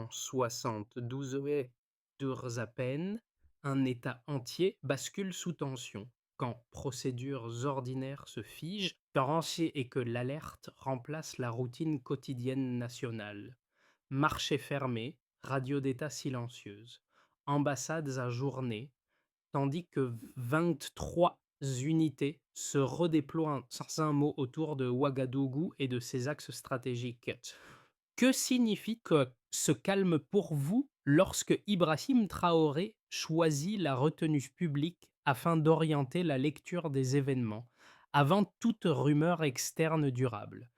En 72 heures à peine, un État entier bascule sous tension. Quand procédures ordinaires se figent, et que l'alerte remplace la routine quotidienne nationale. Marchés fermés, radio d'État silencieuse, ambassades ajournées, tandis que 23 unités se redéploient sans un mot autour de Ouagadougou et de ses axes stratégiques. Que signifie ce calme pour vous lorsque Ibrahim Traoré choisit la retenue publique afin d'orienter la lecture des événements, avant toute rumeur externe durable?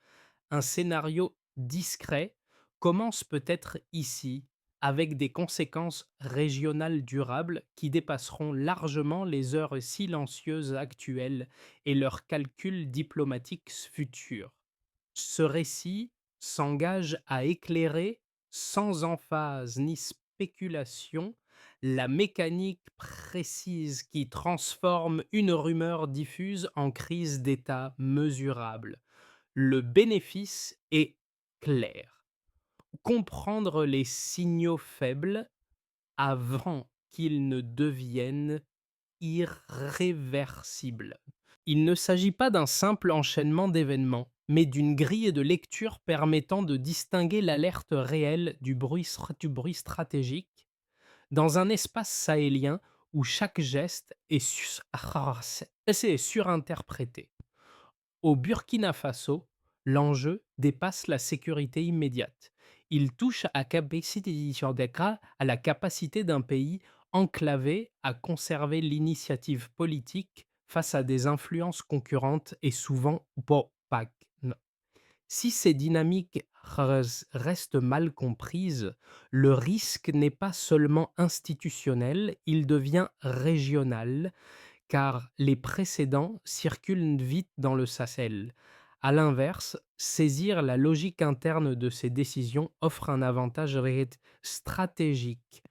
Un scénario discret commence peut-être ici, avec des conséquences régionales durables qui dépasseront largement les heures silencieuses actuelles et leurs calculs diplomatiques futurs. Ce récit s'engage à éclairer, sans emphase ni spéculation, la mécanique précise qui transforme une rumeur diffuse en crise d'État mesurable. Le bénéfice est clair. Comprendre les signaux faibles avant qu'ils ne deviennent irréversibles. Il ne s'agit pas d'un simple enchaînement d'événements, mais d'une grille de lecture permettant de distinguer l'alerte réelle du bruit stratégique dans un espace sahélien où chaque geste est surinterprété. Au Burkina Faso, l'enjeu dépasse la sécurité immédiate. Il touche à la capacité d'un pays enclavé à conserver l'initiative politique face à des influences concurrentes et souvent opaques. Si ces dynamiques restent mal comprises, le risque n'est pas seulement institutionnel, il devient régional, car les précédents circulent vite dans le Sahel. À l'inverse, saisir la logique interne de ces décisions offre un avantage stratégique.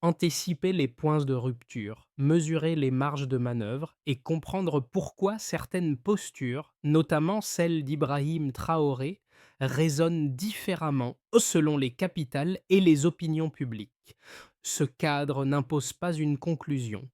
Anticiper les points de rupture, mesurer les marges de manœuvre et comprendre pourquoi certaines postures, notamment celle d'Ibrahim Traoré, résonnent différemment selon les capitales et les opinions publiques. Ce cadre n'impose pas une conclusion.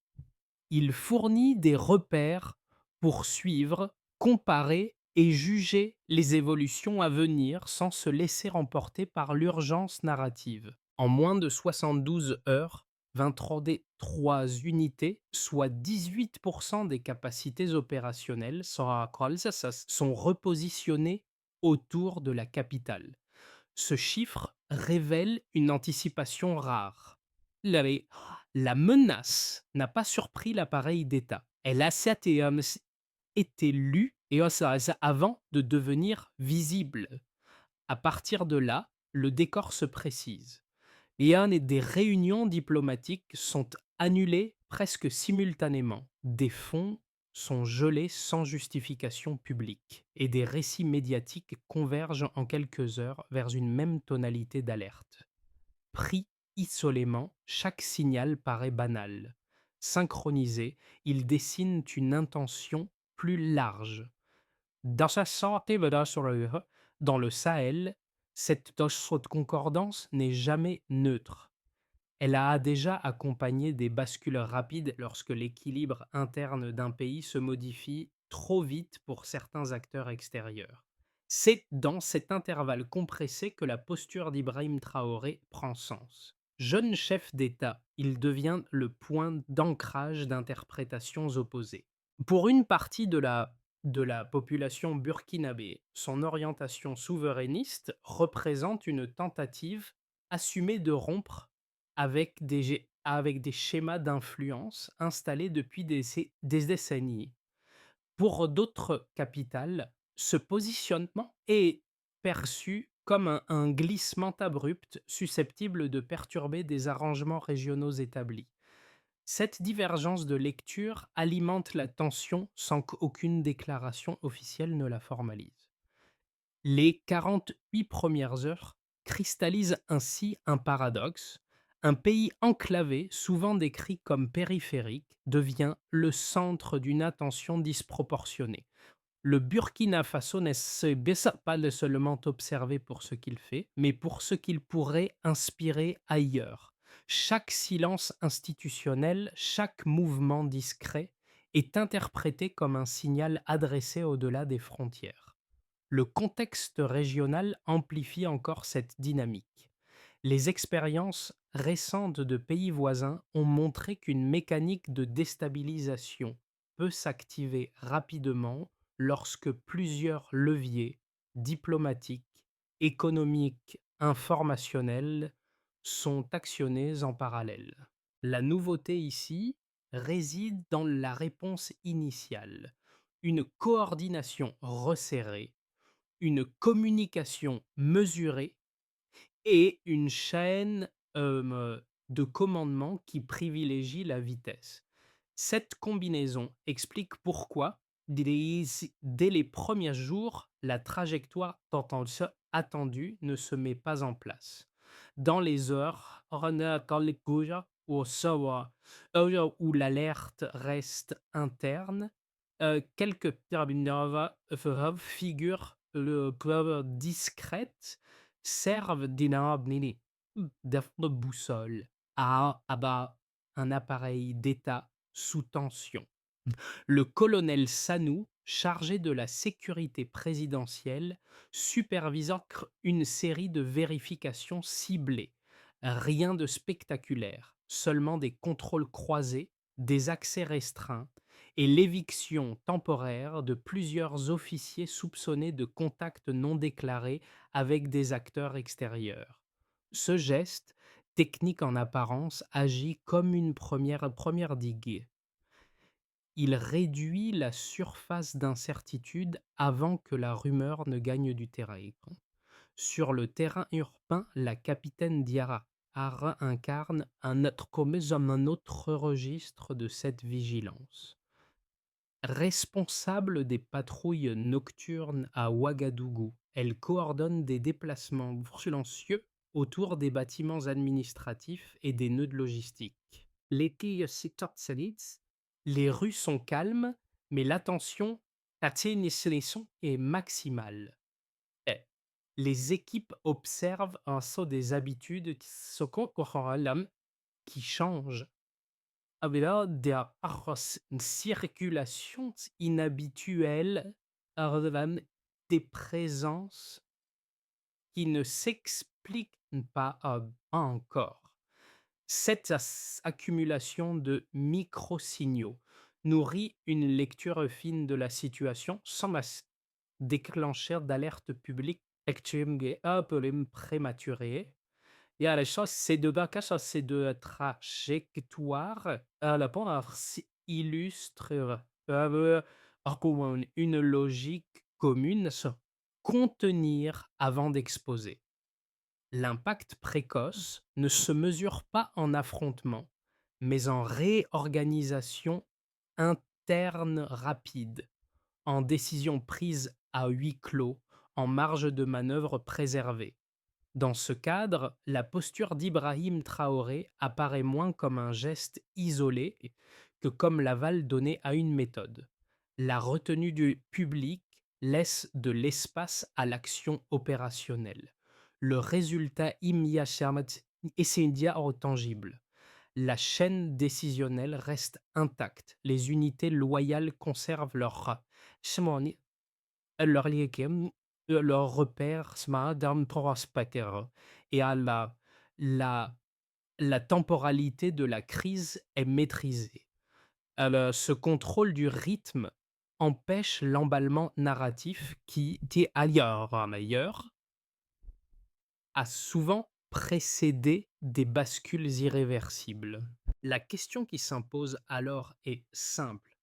Il fournit des repères pour suivre, comparer et juger les évolutions à venir sans se laisser emporter par l'urgence narrative. En moins de 72 heures, 23 unités, soit 18% des capacités opérationnelles, sont repositionnées autour de la capitale. Ce chiffre révèle une anticipation rare. La la menace n'a pas surpris l'appareil d'État. Elle a été lue avant de devenir visible. À partir de là, le décor se précise. Des réunions diplomatiques sont annulées presque simultanément. Des fonds sont gelés sans justification publique. Et des récits médiatiques convergent en quelques heures vers une même tonalité d'alerte. Pris isolément, chaque signal paraît banal. Synchronisé, ils dessinent une intention plus large. Dans sa santé, dans le Sahel, cette concordance n'est jamais neutre. Elle a déjà accompagné des bascules rapides lorsque l'équilibre interne d'un pays se modifie trop vite pour certains acteurs extérieurs. C'est dans cet intervalle compressé que la posture d'Ibrahim Traoré prend sens. Jeune chef d'État, il devient le point d'ancrage d'interprétations opposées. Pour une partie de la population burkinabé, son orientation souverainiste représente une tentative assumée de rompre avec des schémas d'influence installés depuis des décennies. Pour d'autres capitales, ce positionnement est perçu comme un glissement abrupt susceptible de perturber des arrangements régionaux établis. Cette divergence de lecture alimente la tension sans qu'aucune déclaration officielle ne la formalise. Les 48 premières heures cristallisent ainsi un paradoxe. Un pays enclavé, souvent décrit comme périphérique, devient le centre d'une attention disproportionnée. Le Burkina Faso n'est pas le seulement observé pour ce qu'il fait, mais pour ce qu'il pourrait inspirer ailleurs. Chaque silence institutionnel, chaque mouvement discret est interprété comme un signal adressé au-delà des frontières. Le contexte régional amplifie encore cette dynamique. Les expériences récentes de pays voisins ont montré qu'une mécanique de déstabilisation peut s'activer rapidement lorsque plusieurs leviers diplomatiques, économiques, informationnels sont actionnés en parallèle. La nouveauté ici réside dans la réponse initiale, une coordination resserrée, une communication mesurée et une chaîne, de commandement qui privilégie la vitesse. Cette combinaison explique pourquoi, dès les premiers jours, la trajectoire tant attendue ne se met pas en place. Dans les heures où l'alerte reste interne, quelques figures discrètes servent de boussole à un appareil d'État sous tension. Le colonel Sanou, chargé de la sécurité présidentielle, supervisant une série de vérifications ciblées. Rien de spectaculaire, seulement des contrôles croisés, des accès restreints et l'éviction temporaire de plusieurs officiers soupçonnés de contacts non déclarés avec des acteurs extérieurs. Ce geste, technique en apparence, agit comme une première digue. Il réduit la surface d'incertitude avant que la rumeur ne gagne du terrain. Sur le terrain urbain, la capitaine Diarra incarne un autre registre de cette vigilance. Responsable des patrouilles nocturnes à Ouagadougou, elle coordonne des déplacements silencieux autour des bâtiments administratifs et des nœuds de logistique. Les rues sont calmes, mais l'attention est maximale. Eh, Les équipes observent un saut des habitudes qui changent. Une circulation inhabituelle, des présences qui ne s'expliquent pas encore. Cette accumulation de micro-signaux nourrit une lecture fine de la situation sans déclencher d'alerte publique prématurée. Et à la chose, ces deux bagages, ces deux trajectoires, la première illustre comment une logique commune, se contenir avant d'exposer. L'impact précoce ne se mesure pas en affrontement, mais en réorganisation interne rapide, en décision prise à huis clos, en marge de manœuvre préservée. Dans ce cadre, la posture d'Ibrahim Traoré apparaît moins comme un geste isolé que comme l'aval donné à une méthode. La retenue du public laisse de l'espace à l'action opérationnelle. Le résultat immédiat tangible. La chaîne décisionnelle reste intacte. Les unités loyales conservent leur leur repère et à la la temporalité de la crise est maîtrisée. Ce contrôle du rythme empêche l'emballement narratif qui ailleurs a souvent précédé des bascules irréversibles. La question qui s'impose alors est simple.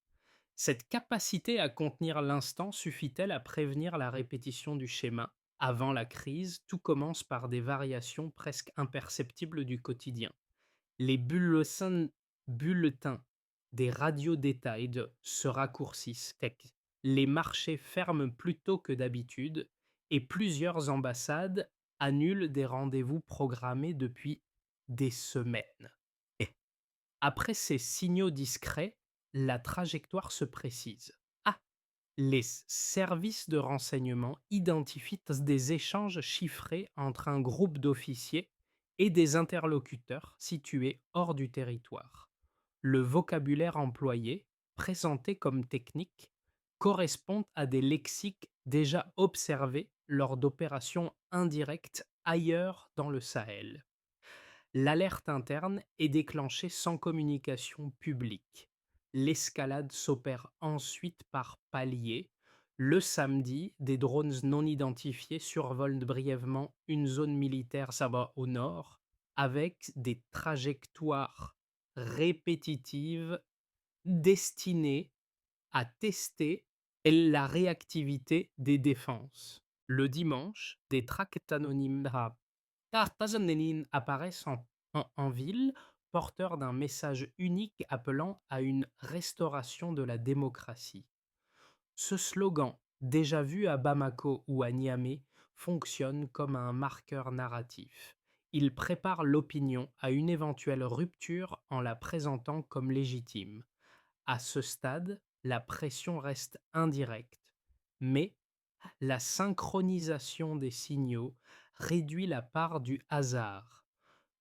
Cette capacité à contenir l'instant suffit-elle à prévenir la répétition du schéma? Avant la crise, tout commence par des variations presque imperceptibles du quotidien. Les bulletins des radios détails se raccourcissent. Les marchés ferment plus tôt que d'habitude et plusieurs ambassades annulent des rendez-vous programmés depuis des semaines. Après ces signaux discrets, la trajectoire se précise. Ah, Les services de renseignement identifient des échanges chiffrés entre un groupe d'officiers et des interlocuteurs situés hors du territoire. Le vocabulaire employé, présenté comme technique, correspond à des lexiques déjà observés lors d'opérations indirectes ailleurs dans le Sahel. L'alerte interne est déclenchée sans communication publique. L'escalade s'opère ensuite par paliers. Le samedi, des drones non identifiés survolent brièvement une zone militaire, ça va au nord, avec des trajectoires répétitives destinées à tester la réactivité des défenses. Le dimanche, des tracts anonymes apparaissent en ville, porteurs d'un message unique appelant à une restauration de la démocratie. Ce slogan, déjà vu à Bamako ou à Niamey, fonctionne comme un marqueur narratif. Il prépare l'opinion à une éventuelle rupture en la présentant comme légitime. À ce stade, la pression reste indirecte, mais la synchronisation des signaux réduit la part du hasard.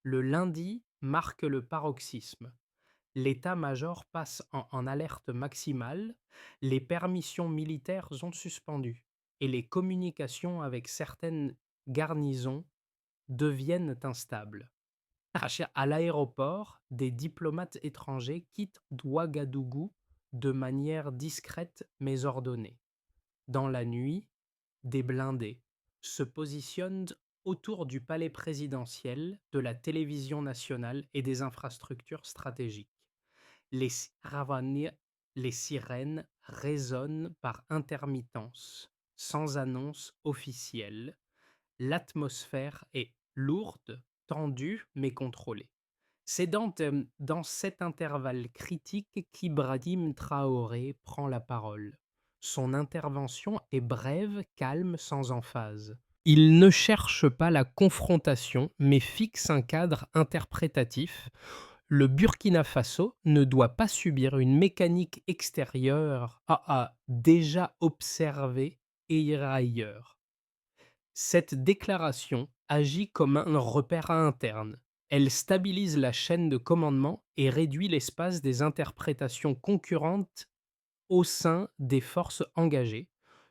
Le lundi marque le paroxysme. L'état-major passe en alerte maximale, les permissions militaires sont suspendues et les communications avec certaines garnisons deviennent instables. À l'aéroport, des diplomates étrangers quittent Ouagadougou de manière discrète mais ordonnée. Dans la nuit, des blindés se positionnent autour du palais présidentiel, de la télévision nationale et des infrastructures stratégiques. Les, les sirènes résonnent par intermittence, sans annonce officielle. L'atmosphère est lourde, tendue, mais contrôlée. C'est dans cet intervalle critique qu'Ibrahim Traoré prend la parole. Son intervention est brève, calme, sans emphase. Il ne cherche pas la confrontation, mais fixe un cadre interprétatif. Le Burkina Faso ne doit pas subir une mécanique extérieure à déjà observée et ira ailleurs. Cette déclaration agit comme un repère interne. Elle stabilise la chaîne de commandement et réduit l'espace des interprétations concurrentes au sein des forces engagées.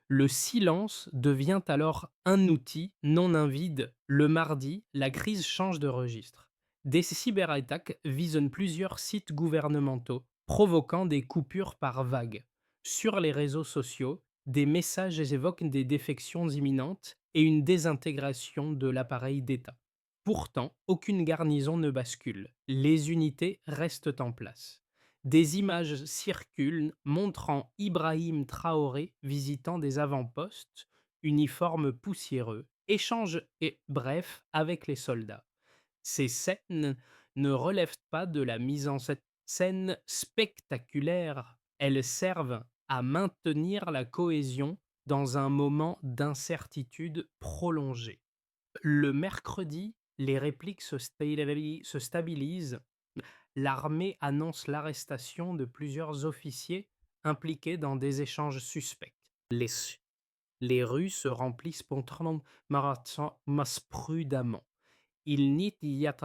Le silence devient alors un outil, non un vide. Le mardi, la crise change de registre. Des cyberattaques visent plusieurs sites gouvernementaux, provoquant des coupures par vagues. Sur les réseaux sociaux, des messages évoquent des défections imminentes et une désintégration de l'appareil d'État. Pourtant, aucune garnison ne bascule. Les unités restent en place. Des images circulent montrant Ibrahim Traoré visitant des avant-postes, uniformes poussiéreux, échanges et bref avec les soldats. Ces scènes ne relèvent pas de la mise en scène spectaculaire, elles servent à maintenir la cohésion dans un moment d'incertitude prolongée. Le mercredi, les répliques se stabilisent. L'armée annonce l'arrestation de plusieurs officiers impliqués dans des échanges suspects. Les rues se remplissent spontanément, mas prudemment. Il n'y y a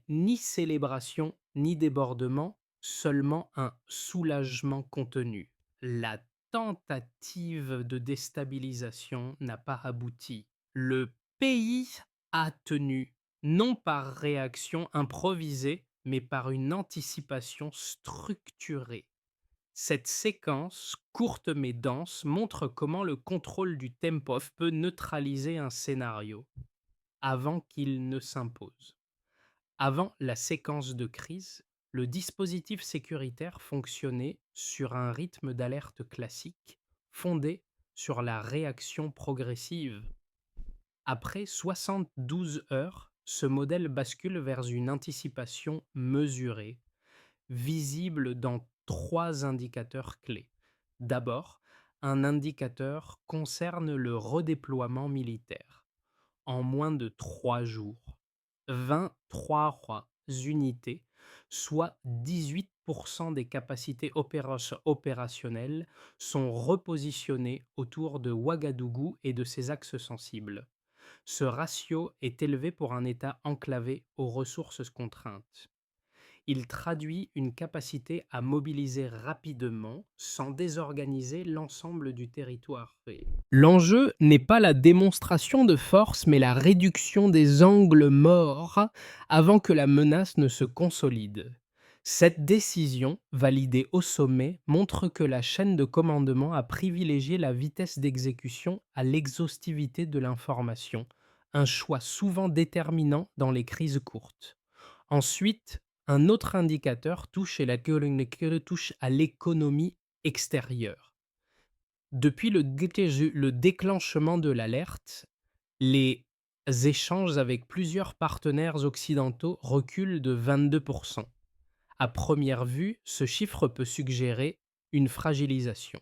ni célébration ni débordement, seulement un soulagement contenu. La tentative de déstabilisation n'a pas abouti. Le pays a tenu, non par réaction improvisée, mais par une anticipation structurée. Cette séquence, courte mais dense, montre comment le contrôle du tempo peut neutraliser un scénario avant qu'il ne s'impose. Avant la séquence de crise, le dispositif sécuritaire fonctionnait sur un rythme d'alerte classique fondé sur la réaction progressive. Après 72 heures, ce modèle bascule vers une anticipation mesurée, visible dans trois indicateurs clés. D'abord, un indicateur concerne le redéploiement militaire. En moins de 3 jours, 23 unités, soit 18% des capacités opérationnelles, sont repositionnées autour de Ouagadougou et de ses axes sensibles. Ce ratio est élevé pour un État enclavé aux ressources contraintes. Il traduit une capacité à mobiliser rapidement sans désorganiser l'ensemble du territoire. L'enjeu n'est pas la démonstration de force, mais la réduction des angles morts avant que la menace ne se consolide. Cette décision, validée au sommet, montre que la chaîne de commandement a privilégié la vitesse d'exécution à l'exhaustivité de l'information, un choix souvent déterminant dans les crises courtes. Ensuite, un autre indicateur touche à l'économie extérieure. Depuis le déclenchement de l'alerte, les échanges avec plusieurs partenaires occidentaux reculent de 22%. À première vue, ce chiffre peut suggérer une fragilisation.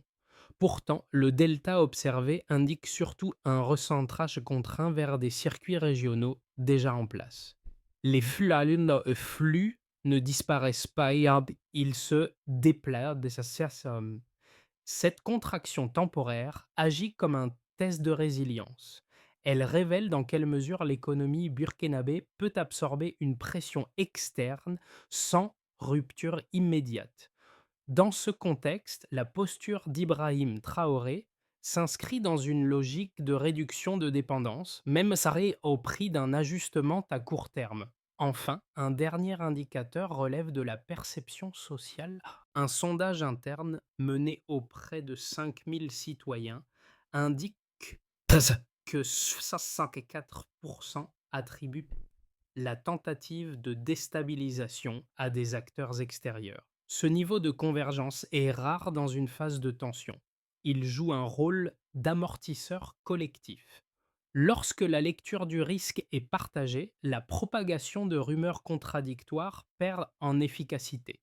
Pourtant, le delta observé indique surtout un recentrage contraint vers des circuits régionaux déjà en place. Les flux ne disparaissent pas, ils se déplacent. Cette contraction temporaire agit comme un test de résilience. Elle révèle dans quelle mesure l'économie burkinabé peut absorber une pression externe sans rupture immédiate. Dans ce contexte, la posture d'Ibrahim Traoré s'inscrit dans une logique de réduction de dépendance, même s'arrêter au prix d'un ajustement à court terme. Enfin, un dernier indicateur relève de la perception sociale. Un sondage interne mené auprès de 5000 citoyens indique que 64% attribuent la tentative de déstabilisation à des acteurs extérieurs. Ce niveau de convergence est rare dans une phase de tension. Il joue un rôle d'amortisseur collectif. Lorsque la lecture du risque est partagée, la propagation de rumeurs contradictoires perd en efficacité.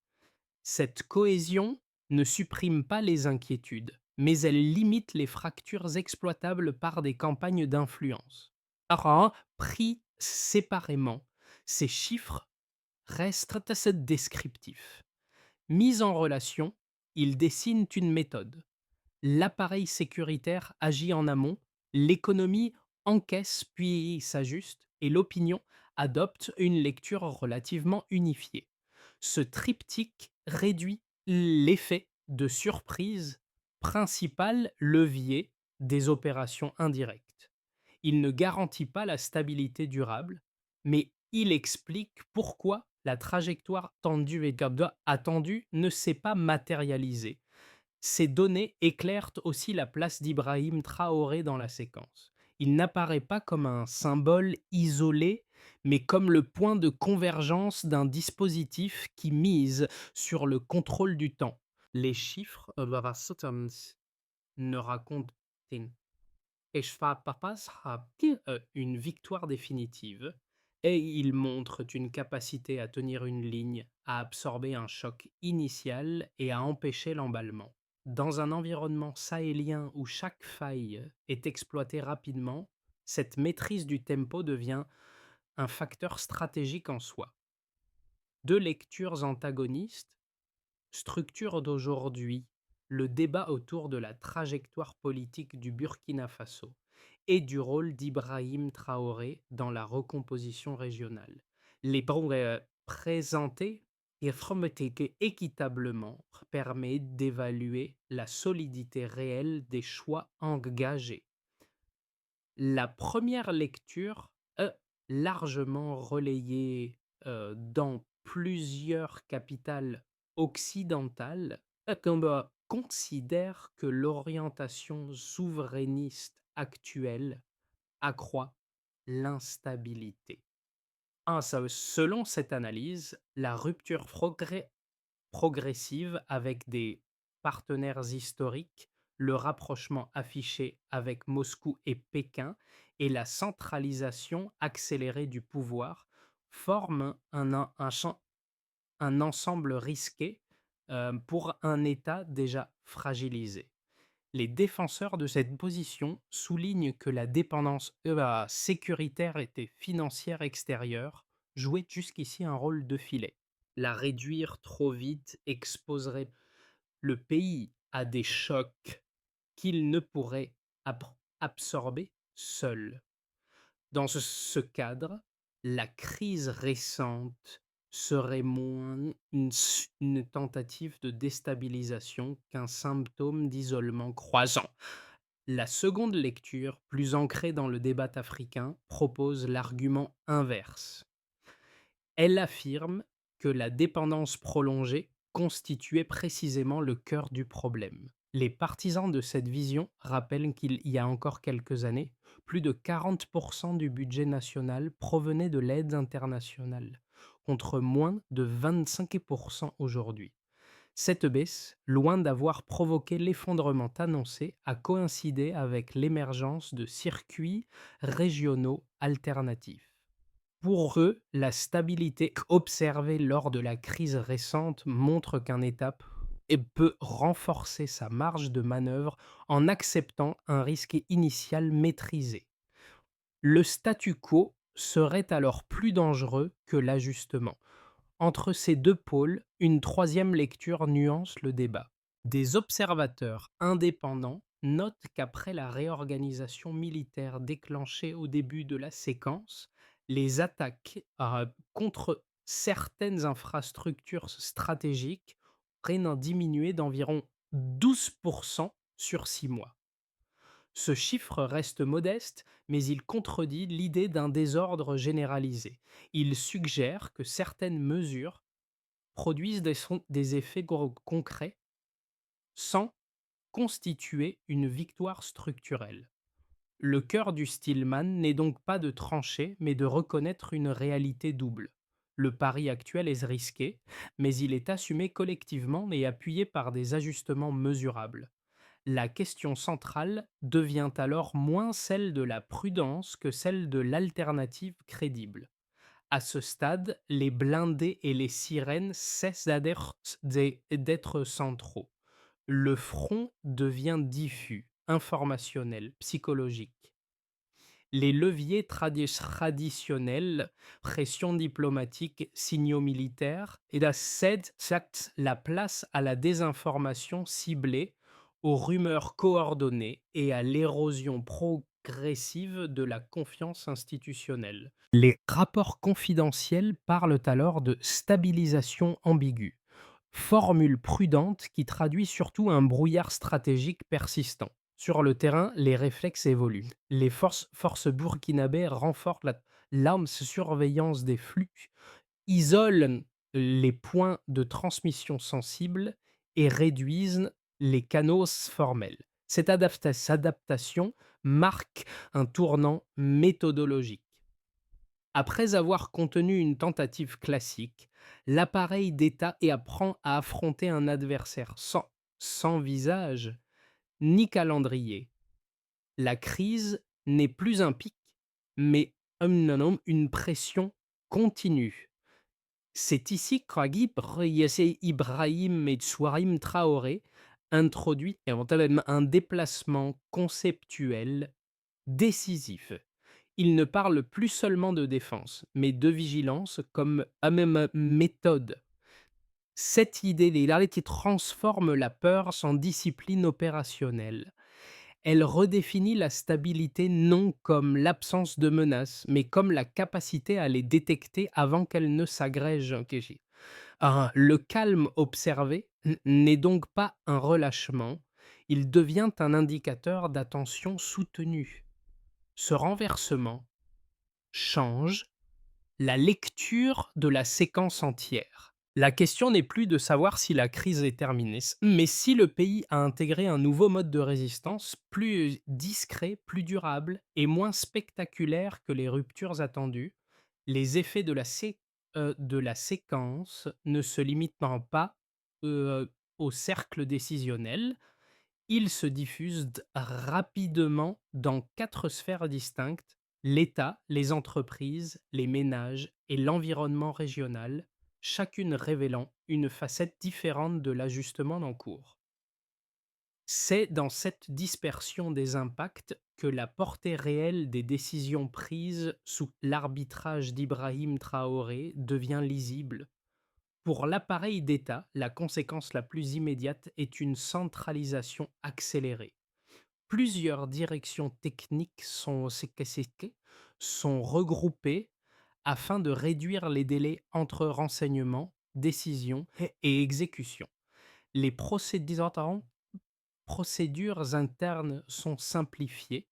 Cette cohésion ne supprime pas les inquiétudes, mais elle limite les fractures exploitables par des campagnes d'influence. Alors, pris séparément, ces chiffres restent assez descriptifs. Mis en relation, ils dessinent une méthode. L'appareil sécuritaire agit en amont, l'économie encaisse puis s'ajuste, et l'opinion adopte une lecture relativement unifiée. Ce triptyque réduit l'effet de surprise, principal levier des opérations indirectes. Il ne garantit pas la stabilité durable, mais il explique pourquoi la trajectoire tendue et attendue ne s'est pas matérialisée. Ces données éclairent aussi la place d'Ibrahim Traoré dans la séquence. Il n'apparaît pas comme un symbole isolé, mais comme le point de convergence d'un dispositif qui mise sur le contrôle du temps. Les chiffres ne racontent une victoire définitive, et ils montrent une capacité à tenir une ligne, à absorber un choc initial et à empêcher l'emballement. Dans un environnement sahélien où chaque faille est exploitée rapidement, cette maîtrise du tempo devient un facteur stratégique en soi. Deux lectures antagonistes structurent d'aujourd'hui le débat autour de la trajectoire politique du Burkina Faso et du rôle d'Ibrahim Traoré dans la recomposition régionale. Les présenter équitablement permet d'évaluer la solidité réelle des choix engagés. La première lecture, largement relayée dans plusieurs capitales occidentales, considère que l'orientation souverainiste actuelle accroît l'instabilité. Selon cette analyse, la rupture progressive avec des partenaires historiques, le rapprochement affiché avec Moscou et Pékin et la centralisation accélérée du pouvoir forment un ensemble risqué pour un État déjà fragilisé. Les défenseurs de cette position soulignent que la dépendance sécuritaire et financière extérieure jouait jusqu'ici un rôle de filet. La réduire trop vite exposerait le pays à des chocs qu'il ne pourrait absorber seul. Dans ce cadre, la crise récente serait moins une tentative de déstabilisation qu'un symptôme d'isolement croissant. La seconde lecture, plus ancrée dans le débat africain, propose l'argument inverse. Elle affirme que la dépendance prolongée constituait précisément le cœur du problème. Les partisans de cette vision rappellent qu'il y a encore quelques années, plus de 40% du budget national provenait de l'aide internationale, contre moins de 25% aujourd'hui. Cette baisse, loin d'avoir provoqué l'effondrement annoncé, a coïncidé avec l'émergence de circuits régionaux alternatifs. Pour eux, la stabilité observée lors de la crise récente montre qu'un État peut renforcer sa marge de manœuvre en acceptant un risque initial maîtrisé. Le statu quo serait alors plus dangereux que l'ajustement. Entre ces deux pôles, une troisième lecture nuance le débat. Des observateurs indépendants notent qu'après la réorganisation militaire déclenchée au début de la séquence, les attaques contre certaines infrastructures stratégiques auraient diminué d'environ 12% sur 6 mois. Ce chiffre reste modeste, mais il contredit l'idée d'un désordre généralisé. Il suggère que certaines mesures produisent des effets concrets sans constituer une victoire structurelle. Le cœur du Stillman n'est donc pas de trancher, mais de reconnaître une réalité double. Le pari actuel est risqué, mais il est assumé collectivement et appuyé par des ajustements mesurables. La question centrale devient alors moins celle de la prudence que celle de l'alternative crédible. À ce stade, les blindés et les sirènes cessent d'être centraux. Le front devient diffus, informationnel, psychologique. Les leviers traditionnels, pression diplomatique, signaux militaires, cèdent la place à la désinformation ciblée, aux rumeurs coordonnées et à l'érosion progressive de la confiance institutionnelle. Les rapports confidentiels parlent alors de stabilisation ambiguë, formule prudente qui traduit surtout un brouillard stratégique persistant. Sur le terrain, les réflexes évoluent. Les forces burkinabées renforcent l'arme surveillance des flux, isolent les points de transmission sensibles et réduisent les canaux formels. Cette adaptation marque un tournant méthodologique. Après avoir contenu une tentative classique, l'appareil d'État apprend à affronter un adversaire sans visage ni calendrier. La crise n'est plus un pic, mais une pression continue. C'est ici qu'Agib Yasser Ibrahim et Souarim Traoré introduit éventuellement un déplacement conceptuel décisif. Il ne parle plus seulement de défense, mais de vigilance comme même méthode. Cette idée qui transforme la peur en discipline opérationnelle. Elle redéfinit la stabilité non comme l'absence de menaces, mais comme la capacité à les détecter avant qu'elles ne s'agrègent. Le calme observé n'est donc pas un relâchement, il devient un indicateur d'attention soutenue. Ce renversement change la lecture de la séquence entière. La question n'est plus de savoir si la crise est terminée, mais si le pays a intégré un nouveau mode de résistance plus discret, plus durable et moins spectaculaire que les ruptures attendues. Les effets de la séquence ne se limitent pas euh, au cercle décisionnel, ils se diffusent rapidement dans 4 sphères distinctes: l'État, les entreprises, les ménages et l'environnement régional, chacune révélant une facette différente de l'ajustement en cours. C'est dans cette dispersion des impacts que la portée réelle des décisions prises sous l'arbitrage d'Ibrahim Traoré devient lisible. Pour l'appareil d'État, la conséquence la plus immédiate est une centralisation accélérée. Plusieurs directions techniques sont regroupées afin de réduire les délais entre renseignement, décision et exécution. Les procédures internes sont simplifiées,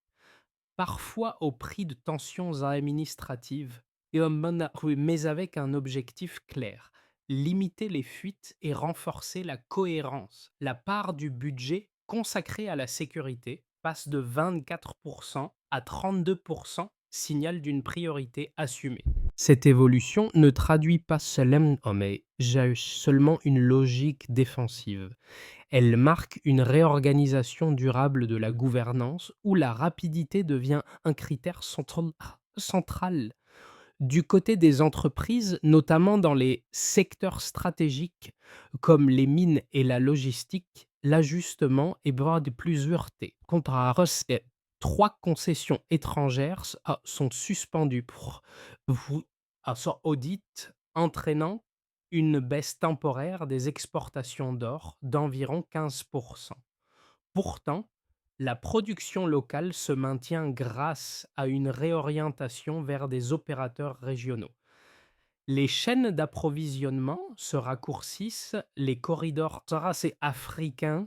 parfois au prix de tensions administratives, oui, mais avec un objectif clair: limiter les fuites et renforcer la cohérence. La part du budget consacrée à la sécurité passe de 24% à 32%, signal d'une priorité assumée. Cette évolution ne traduit pas seulement une logique défensive. Elle marque une réorganisation durable de la gouvernance où la rapidité devient un critère central. Du côté des entreprises, notamment dans les secteurs stratégiques comme les mines et la logistique, l'ajustement est de plus heurté. Trois concessions étrangères sont suspendues pour son audit, entraînant une baisse temporaire des exportations d'or d'environ 15%. Pourtant, la production locale se maintient grâce à une réorientation vers des opérateurs régionaux. Les chaînes d'approvisionnement se raccourcissent, les corridors africains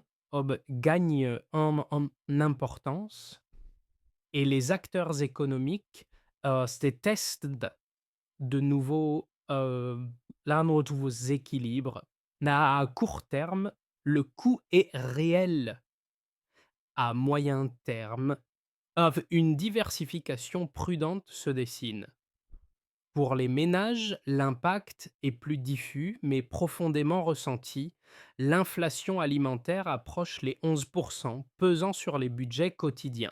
gagnent en importance et les acteurs économiques testent de nouveaux, nouveaux équilibres. À court terme, le coût est réel. À moyen terme, une diversification prudente se dessine. Pour les ménages, l'impact est plus diffus mais profondément ressenti. L'inflation alimentaire approche les 11%, pesant sur les budgets quotidiens.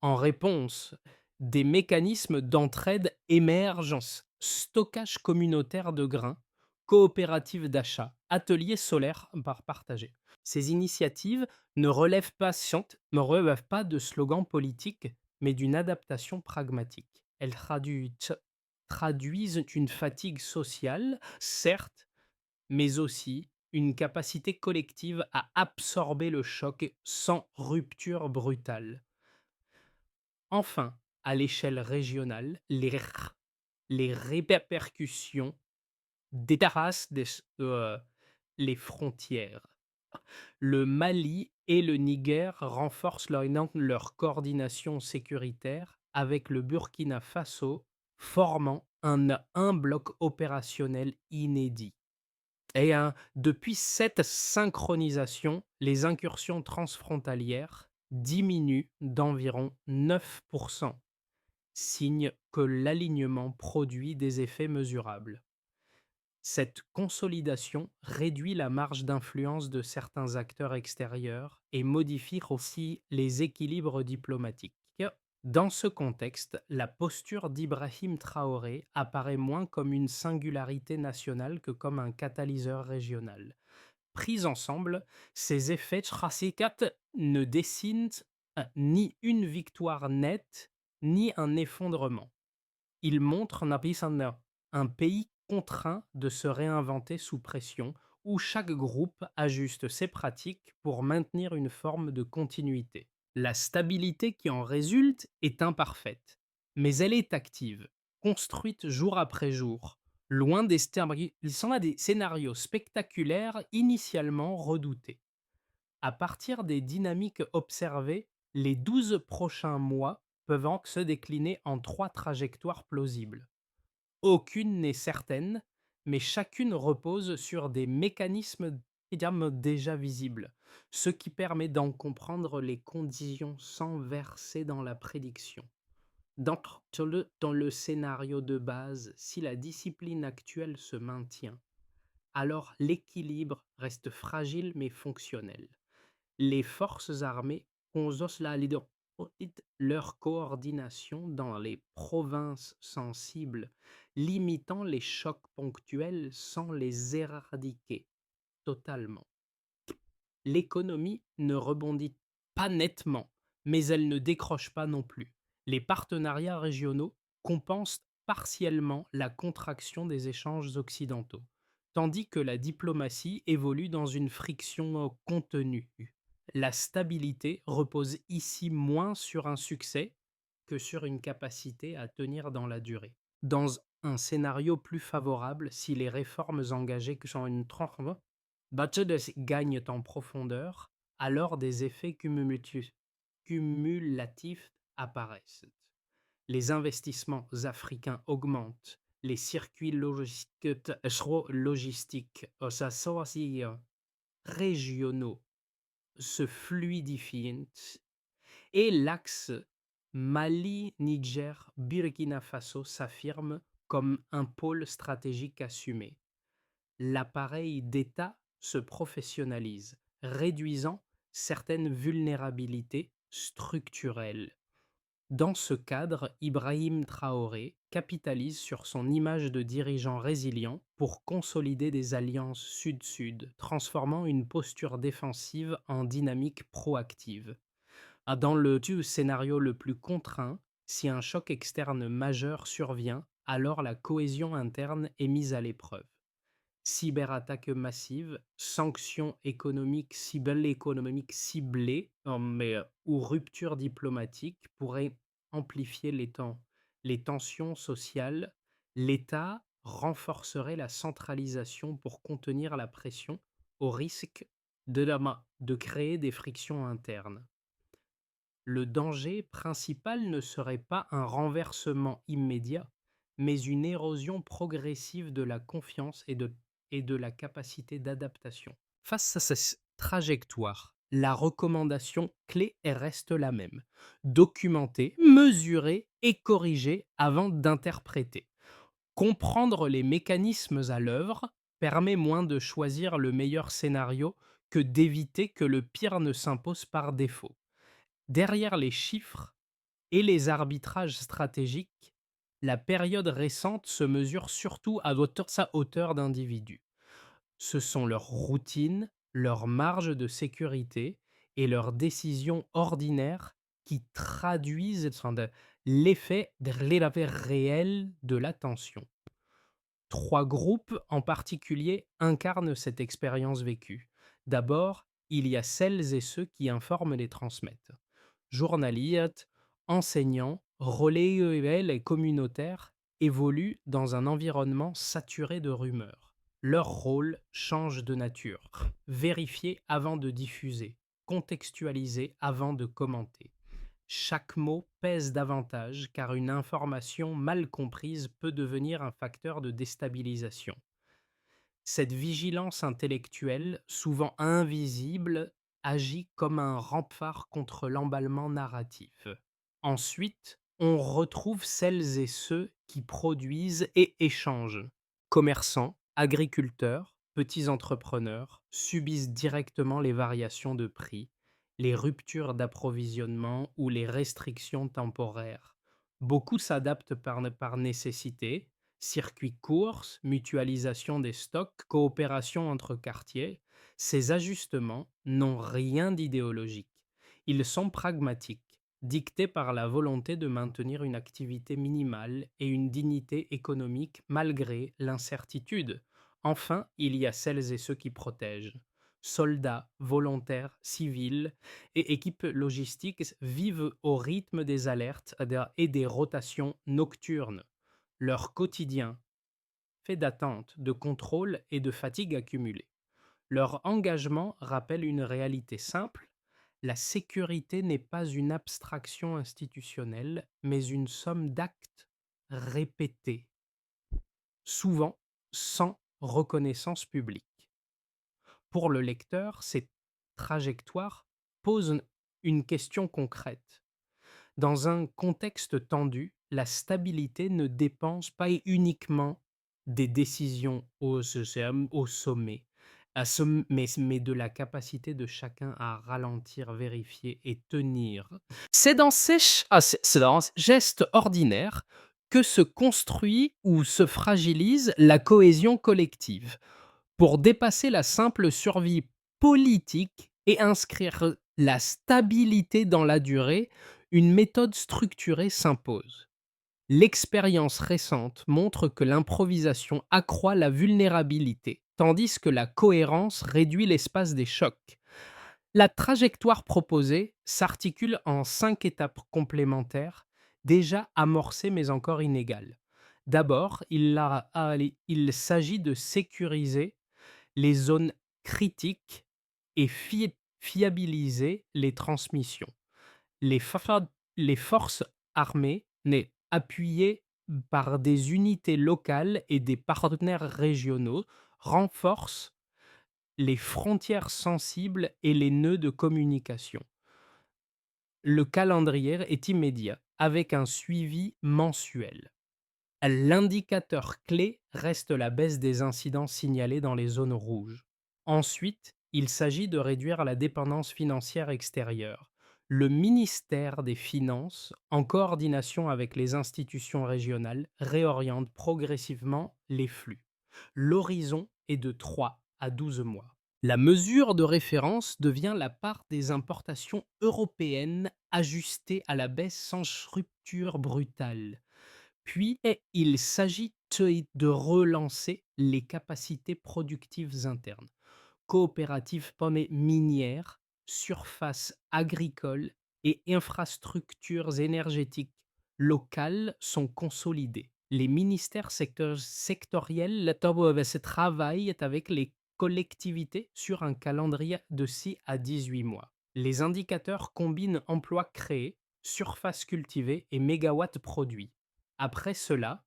En réponse, des mécanismes d'entraide émergent: stockage communautaire de grains, coopératives d'achat, ateliers solaires partagés. Ces initiatives ne relèvent pas de slogans politiques, mais d'une adaptation pragmatique. Elles traduisent une fatigue sociale, certes, mais aussi une capacité collective à absorber le choc sans rupture brutale. Enfin, à l'échelle régionale, les répercussions dépassent les frontières. Le Mali et le Niger renforcent leur coordination sécuritaire avec le Burkina Faso, formant un bloc opérationnel inédit. Et depuis cette synchronisation, les incursions transfrontalières diminuent d'environ 9%, signe que l'alignement produit des effets mesurables. Cette consolidation réduit la marge d'influence de certains acteurs extérieurs et modifie aussi les équilibres diplomatiques. Dans ce contexte, la posture d'Ibrahim Traoré apparaît moins comme une singularité nationale que comme un catalyseur régional. Pris ensemble, ces effets Trasikat ne dessinent ni une victoire nette, ni un effondrement. Ils montrent un pays contraint de se réinventer sous pression, où chaque groupe ajuste ses pratiques pour maintenir une forme de continuité. La stabilité qui en résulte est imparfaite, mais elle est active, construite jour après jour, loin des scénarios spectaculaires initialement redoutés. À partir des dynamiques observées, les 12 prochains mois peuvent donc se décliner en 3 trajectoires plausibles. Aucune n'est certaine, mais chacune repose sur des mécanismes déjà visibles, ce qui permet d'en comprendre les conditions sans verser dans la prédiction. Dans le scénario de base, si la discipline actuelle se maintient, alors l'équilibre reste fragile mais fonctionnel. Les forces armées consolident leur coordination dans les provinces sensibles, limitant les chocs ponctuels sans les éradiquer totalement. L'économie ne rebondit pas nettement, mais elle ne décroche pas non plus. Les partenariats régionaux compensent partiellement la contraction des échanges occidentaux, tandis que la diplomatie évolue dans une friction contenue. La stabilité repose ici moins sur un succès que sur une capacité à tenir dans la durée. Dans un scénario plus favorable, si les réformes engagées que sont une gagnent en profondeur, alors des effets cumulatifs apparaissent. Les investissements africains augmentent, les circuits logistiques régionaux se fluidifient et l'axe Mali, Niger, Burkina Faso s'affirme comme un pôle stratégique assumé. L'appareil d'État se professionnalise, réduisant certaines vulnérabilités structurelles. Dans ce cadre, Ibrahim Traoré capitalise sur son image de dirigeant résilient pour consolider des alliances sud-sud, transformant une posture défensive en dynamique proactive. Dans le scénario le plus contraint, si un choc externe majeur survient, alors la cohésion interne est mise à l'épreuve. Cyberattaques massives, sanctions économiques ciblées, ou ruptures diplomatiques pourraient amplifier les tensions sociales. L'État renforcerait la centralisation pour contenir la pression au risque de créer des frictions internes. Le danger principal ne serait pas un renversement immédiat, mais une érosion progressive de la confiance et de la capacité d'adaptation. Face à cette trajectoire, la recommandation clé reste la même. Documenter, mesurer et corriger avant d'interpréter. Comprendre les mécanismes à l'œuvre permet moins de choisir le meilleur scénario que d'éviter que le pire ne s'impose par défaut. Derrière les chiffres et les arbitrages stratégiques, la période récente se mesure surtout à sa hauteur d'individus. Ce sont leurs routines, leurs marges de sécurité et leurs décisions ordinaires qui traduisent l'effet réel de l'attention. Trois groupes en particulier incarnent cette expérience vécue. D'abord, il y a celles et ceux qui informent et transmettent. Journalistes, enseignants, relais et communautaires évoluent dans un environnement saturé de rumeurs. Leur rôle change de nature. Vérifier avant de diffuser, contextualiser avant de commenter. Chaque mot pèse davantage car une information mal comprise peut devenir un facteur de déstabilisation. Cette vigilance intellectuelle, souvent invisible, agit comme un rempart contre l'emballement narratif. Ensuite, on retrouve celles et ceux qui produisent et échangent. Commerçants, agriculteurs, petits entrepreneurs subissent directement les variations de prix, les ruptures d'approvisionnement ou les restrictions temporaires. Beaucoup s'adaptent par nécessité, circuits courts, mutualisation des stocks, coopération entre quartiers. Ces ajustements n'ont rien d'idéologique. Ils sont pragmatiques, dictés par la volonté de maintenir une activité minimale et une dignité économique malgré l'incertitude. Enfin, il y a celles et ceux qui protègent. Soldats, volontaires, civils et équipes logistiques vivent au rythme des alertes et des rotations nocturnes. Leur quotidien fait d'attente, de contrôle et de fatigue accumulée. Leur engagement rappelle une réalité simple: la sécurité n'est pas une abstraction institutionnelle, mais une somme d'actes répétés, souvent sans reconnaissance publique. Pour le lecteur, ces trajectoires posent une question concrète. Dans un contexte tendu, la stabilité ne dépend pas uniquement des décisions au sommet, mais de la capacité de chacun à ralentir, vérifier et tenir. C'est dans ces gestes ordinaires que se construit ou se fragilise la cohésion collective. Pour dépasser la simple survie politique et inscrire la stabilité dans la durée, une méthode structurée s'impose. L'expérience récente montre que l'improvisation accroît la vulnérabilité, tandis que la cohérence réduit l'espace des chocs. La trajectoire proposée s'articule en 5 étapes complémentaires, déjà amorcées mais encore inégales. D'abord, il s'agit de sécuriser les zones critiques et fiabiliser les transmissions. Les, les forces armées, appuyées par des unités locales et des partenaires régionaux, renforcent les frontières sensibles et les nœuds de communication. Le calendrier est immédiat, avec un suivi mensuel. L'indicateur clé reste la baisse des incidents signalés dans les zones rouges. Ensuite, il s'agit de réduire la dépendance financière extérieure. Le ministère des Finances, en coordination avec les institutions régionales, réoriente progressivement les flux. L'horizon est de 3 à 12 mois. La mesure de référence devient la part des importations européennes ajustées à la baisse sans rupture brutale. Puis, il s'agit de relancer les capacités productives internes. Coopératives minières, surfaces agricoles et infrastructures énergétiques locales sont consolidées. Les ministères sectoriels se travaillent avec les collectivités sur un calendrier de 6 à 18 mois. Les indicateurs combinent emplois créés, surfaces cultivées et mégawatts produits. Après cela,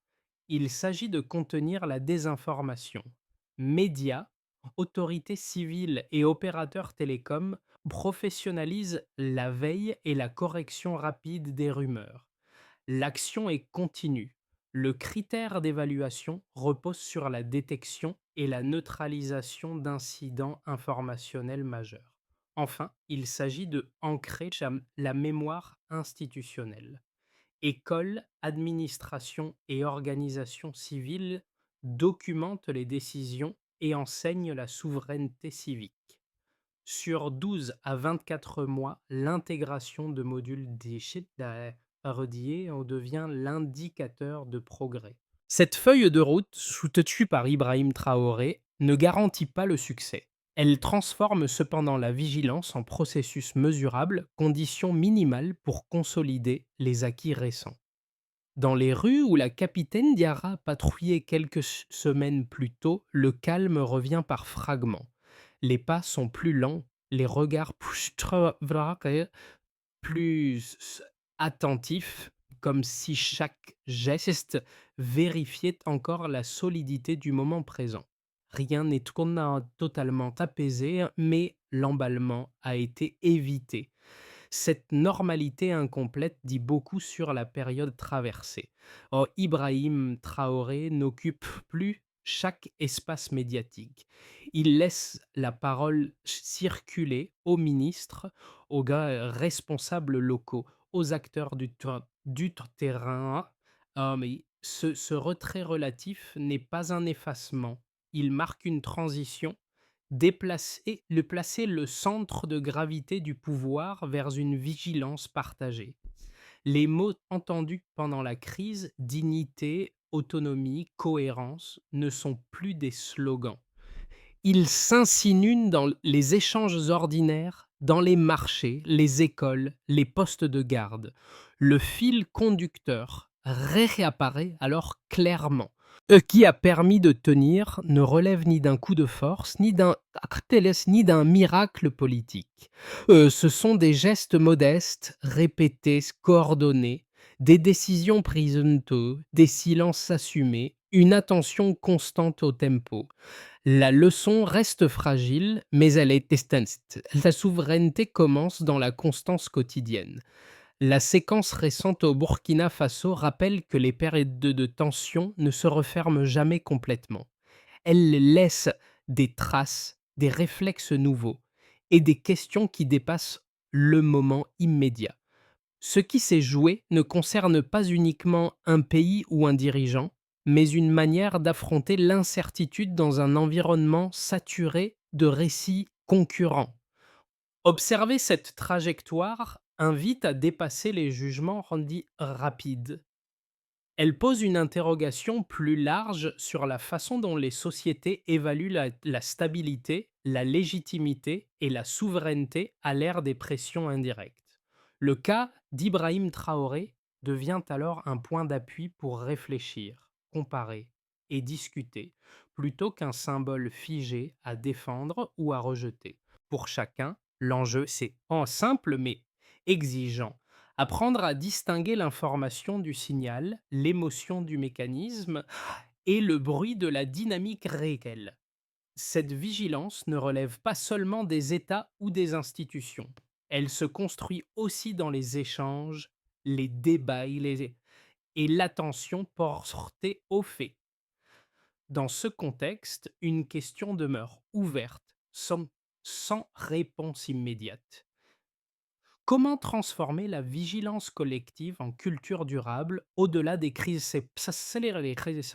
il s'agit de contenir la désinformation. Médias, autorités civiles et opérateurs télécoms professionnalisent la veille et la correction rapide des rumeurs. L'action est continue. Le critère d'évaluation repose sur la détection et la neutralisation d'incidents informationnels majeurs. Enfin, il s'agit de ancrer la mémoire institutionnelle. Écoles, administrations et organisations civiles documentent les décisions et enseignent la souveraineté civique. Sur 12 à 24 mois, l'intégration de modules parodiés en devient l'indicateur de progrès. Cette feuille de route, soutenue par Ibrahim Traoré, ne garantit pas le succès. Elle transforme cependant la vigilance en processus mesurable, condition minimale pour consolider les acquis récents. Dans les rues où la capitaine Diarra patrouillait quelques semaines plus tôt, le calme revient par fragments. Les pas sont plus lents, les regards plus attentifs, comme si chaque geste vérifiait encore la solidité du moment présent. Rien n'est totalement apaisé, mais l'emballement a été évité. Cette normalité incomplète dit beaucoup sur la période traversée. Or, Ibrahim Traoré n'occupe plus chaque espace médiatique. Il laisse la parole circuler aux ministres, aux gars responsables locaux, aux acteurs du terrain. Mais ce retrait relatif n'est pas un effacement. Il marque une transition, placer le centre de gravité du pouvoir vers une vigilance partagée. Les mots entendus pendant la crise, dignité, autonomie, cohérence, ne sont plus des slogans. Ils s'insinuent dans les échanges ordinaires, dans les marchés, les écoles, les postes de garde. Le fil conducteur réapparaît alors clairement. Qui a permis de tenir ne relève ni d'un coup de force, ni d'un miracle politique. Ce sont des gestes modestes, répétés, coordonnés, des décisions prises tôt, des silences assumés, une attention constante au tempo. La leçon reste fragile, mais elle est distincte. La souveraineté commence dans la constance quotidienne. La séquence récente au Burkina Faso rappelle que les périodes de tension ne se referment jamais complètement. Elles laissent des traces, des réflexes nouveaux et des questions qui dépassent le moment immédiat. Ce qui s'est joué ne concerne pas uniquement un pays ou un dirigeant, mais une manière d'affronter l'incertitude dans un environnement saturé de récits concurrents. Observer cette trajectoire invite à dépasser les jugements rendus rapides. Elle pose une interrogation plus large sur la façon dont les sociétés évaluent la stabilité, la légitimité et la souveraineté à l'ère des pressions indirectes. Le cas d'Ibrahim Traoré devient alors un point d'appui pour réfléchir, comparer et discuter, plutôt qu'un symbole figé à défendre ou à rejeter. Pour chacun, l'enjeu c'est en simple mais exigeant. Apprendre à distinguer l'information du signal, l'émotion du mécanisme et le bruit de la dynamique réelle. Cette vigilance ne relève pas seulement des États ou des institutions. Elle se construit aussi dans les échanges, les débats et l'attention portée aux faits. Dans ce contexte, une question demeure ouverte, sans réponse immédiate. Comment transformer la vigilance collective en culture durable au-delà des crises? C'est ça, c'est les crises.